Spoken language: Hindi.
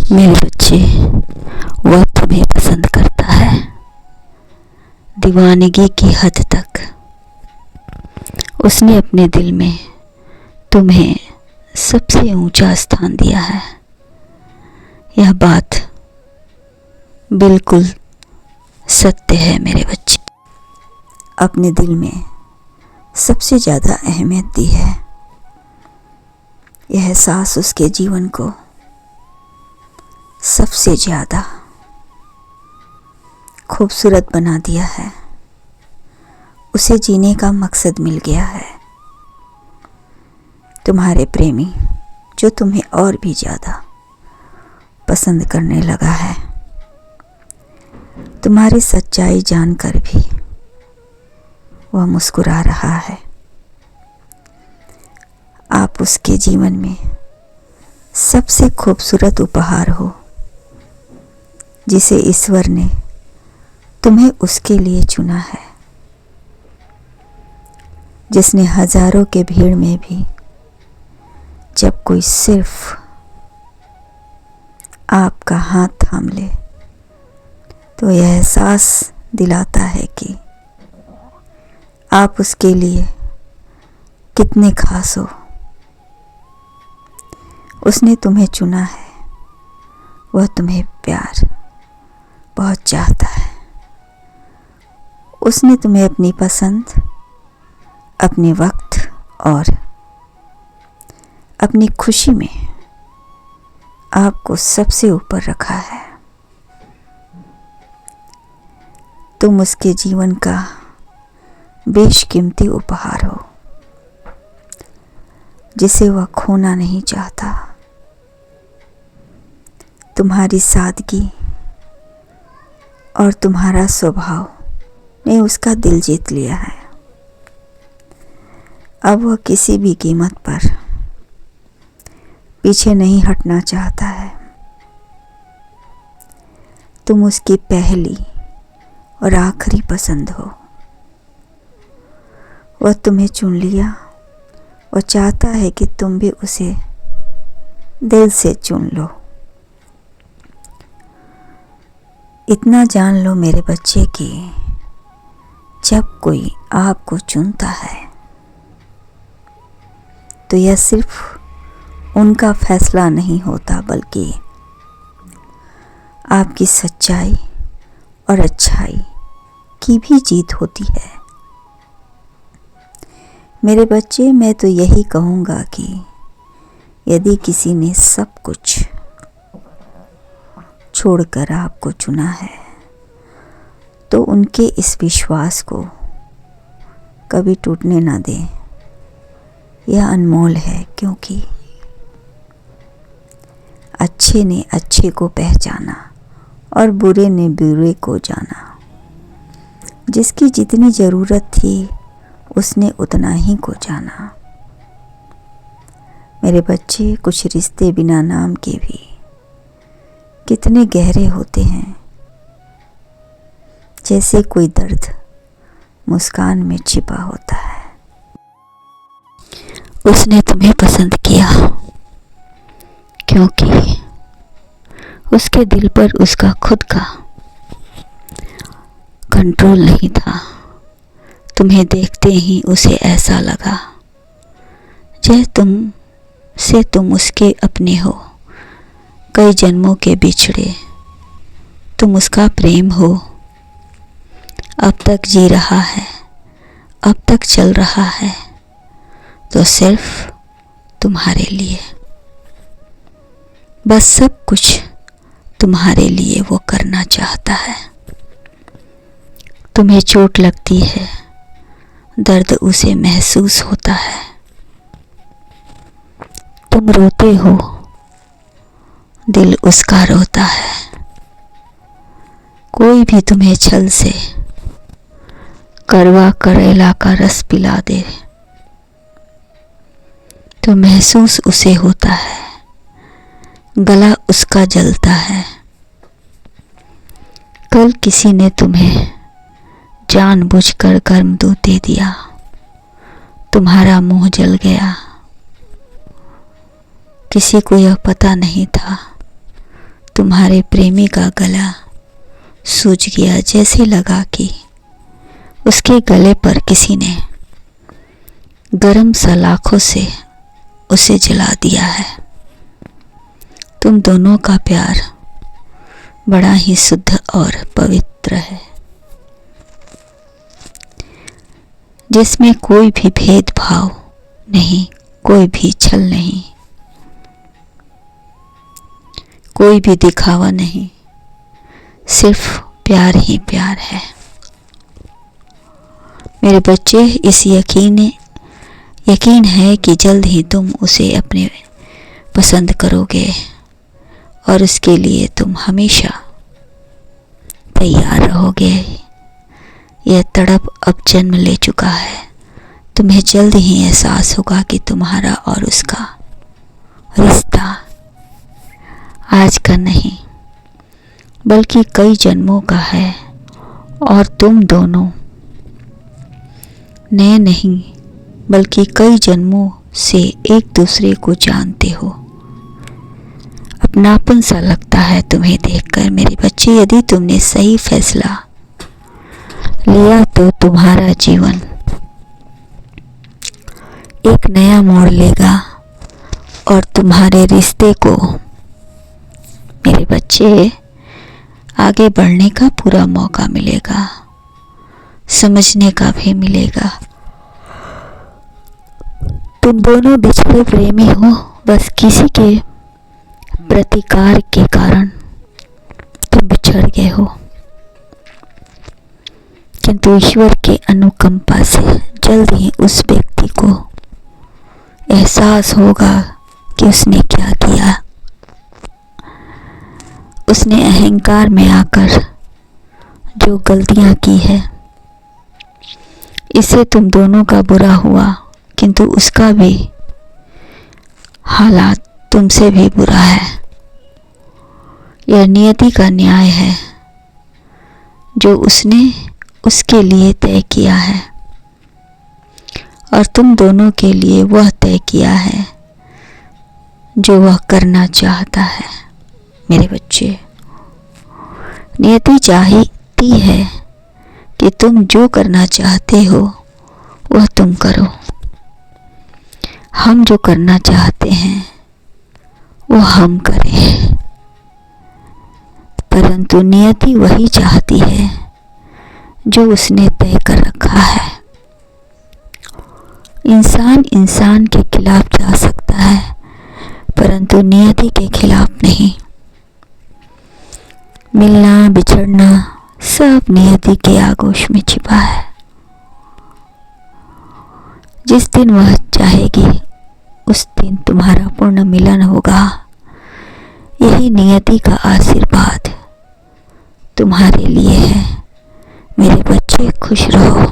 मेरे बच्चे, वह तुम्हें पसंद करता है दीवानगी की हद तक। उसने अपने दिल में तुम्हें सबसे ऊंचा स्थान दिया है। यह बात बिल्कुल सत्य है मेरे बच्चे। अपने दिल में सबसे ज़्यादा अहमियत दी है। यह एहसास उसके जीवन को सबसे ज़्यादा खूबसूरत बना दिया है। उसे जीने का मकसद मिल गया है। तुम्हारे प्रेमी जो तुम्हें और भी ज़्यादा पसंद करने लगा है। तुम्हारी सच्चाई जानकर भी वह मुस्कुरा रहा है। आप उसके जीवन में सबसे खूबसूरत उपहार हो, जिसे ईश्वर ने तुम्हें उसके लिए चुना है। जिसने हजारों के भीड़ में भी जब कोई सिर्फ आपका हाथ थाम ले तो यह एहसास दिलाता है कि आप उसके लिए कितने खास हो। उसने तुम्हें चुना है। वह तुम्हें प्यार बहुत चाहता है। उसने तुम्हें अपनी पसंद, अपने वक्त और अपनी खुशी में आपको सबसे ऊपर रखा है। तुम उसके जीवन का बेशकीमती उपहार हो, जिसे वह खोना नहीं चाहता। तुम्हारी सादगी और तुम्हारा स्वभाव ने उसका दिल जीत लिया है। अब वह किसी भी कीमत पर पीछे नहीं हटना चाहता है। तुम उसकी पहली और आखिरी पसंद हो। वह तुम्हें चुन लिया और चाहता है कि तुम भी उसे दिल से चुन लो। इतना जान लो मेरे बच्चे कि जब कोई आपको चुनता है तो यह सिर्फ उनका फैसला नहीं होता, बल्कि आपकी सच्चाई और अच्छाई की भी जीत होती है। मेरे बच्चे, मैं तो यही कहूँगा कि यदि किसी ने सब कुछ छोड़कर आपको चुना है तो उनके इस विश्वास को कभी टूटने ना दें। यह अनमोल है, क्योंकि अच्छे ने अच्छे को पहचाना और बुरे ने बुरे को जाना। जिसकी जितनी ज़रूरत थी उसने उतना ही को जाना। मेरे बच्चे, कुछ रिश्ते बिना नाम के भी कितने गहरे होते हैं। जैसे कोई दर्द मुस्कान में छिपा होता है। उसने तुम्हें पसंद किया क्योंकि उसके दिल पर उसका खुद का कंट्रोल नहीं था। तुम्हें देखते ही उसे ऐसा लगा जैसे तुम उसके अपने हो। कई जन्मों के बिछड़े तुम उसका प्रेम हो। अब तक जी रहा है, अब तक चल रहा है तो सिर्फ तुम्हारे लिए। बस सब कुछ तुम्हारे लिए वो करना चाहता है। तुम्हें चोट लगती है, दर्द उसे महसूस होता है। तुम रोते हो, दिल उसका रोता है। कोई भी तुम्हें छल से कड़वा करेला का रस पिला दे तो महसूस उसे होता है, गला उसका जलता है। कल किसी ने तुम्हें जानबूझकर गर्म दूध दे दिया, तुम्हारा मुंह जल गया। किसी को यह पता नहीं था, तुम्हारे प्रेमी का गला सूज गया, जैसे लगा कि उसके गले पर किसी ने गरम सलाखों से उसे जला दिया है। तुम दोनों का प्यार बड़ा ही शुद्ध और पवित्र है, जिसमें कोई भी भेदभाव नहीं, कोई भी छल नहीं, कोई भी दिखावा नहीं, सिर्फ प्यार ही प्यार है। मेरे बच्चे, इस यकीन है कि जल्द ही तुम उसे अपने पसंद करोगे और उसके लिए तुम हमेशा तैयार रहोगे। यह तड़प अब जन्म ले चुका है। तुम्हें जल्द ही एहसास होगा कि तुम्हारा और उसका रिश्ता आज का नहीं बल्कि कई जन्मों का है, और तुम दोनों नए नहीं बल्कि कई जन्मों से एक दूसरे को जानते हो। अपनापन सा लगता है तुम्हें देखकर मेरे बच्चे। यदि तुमने सही फैसला लिया तो तुम्हारा जीवन एक नया मोड़ लेगा और तुम्हारे रिश्ते को मेरे बच्चे आगे बढ़ने का पूरा मौका मिलेगा, समझने का भी मिलेगा। तुम दोनों बिछड़े प्रेमी हो, बस किसी के प्रतिकार के कारण तुम बिछड़ गए हो, किंतु ईश्वर के अनुकंपा से जल्द ही उस व्यक्ति को एहसास होगा कि उसने क्या किया। उसने अहंकार में आकर जो गलतियां की है, इससे तुम दोनों का बुरा हुआ, किंतु उसका भी हालात तुमसे भी बुरा है। यह नियति का न्याय है जो उसने उसके लिए तय किया है, और तुम दोनों के लिए वह तय किया है जो वह करना चाहता है। मेरे बच्चे, नियति चाहती है कि तुम जो करना चाहते हो वह तुम करो। हम जो करना चाहते हैं वो हम करें, परंतु नियति वही चाहती है जो उसने तय कर रखा है। इंसान के खिलाफ जा सकता है, परंतु नियति के खिलाफ नहीं। मिलना बिछड़ना सब नियति के आगोश में छिपा है। जिस दिन वह चाहेगी उस दिन तुम्हारा पूर्ण मिलन होगा। यही नियति का आशीर्वाद तुम्हारे लिए है। मेरे बच्चे, खुश रहो।